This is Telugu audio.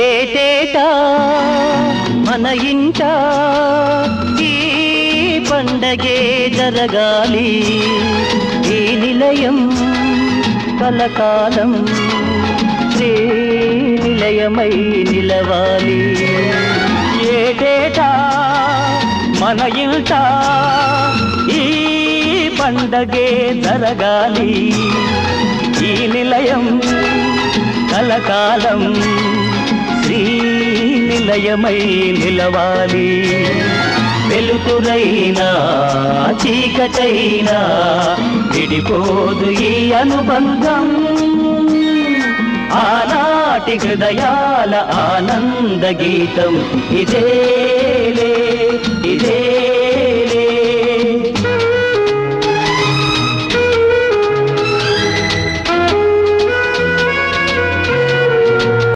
ఏటేటా మన ఇంట ఈ పండగే జరగాలి, ఈ నిలయం కలకాలం శ్రీ నిలయమై నిలవాలి. ఏటేటా మన ఇంట ఈ పండగే జరగాలి, ఈ నిలయం కలకాలం శ్రీ నిలయమై నిలవాలి. వెలుతురైనా చీకటైనా విడిపోదు ఈ అనుబంధం, ఆనాటి హృదయాల ఆనంద గీతం ఇదేలే ఇదే.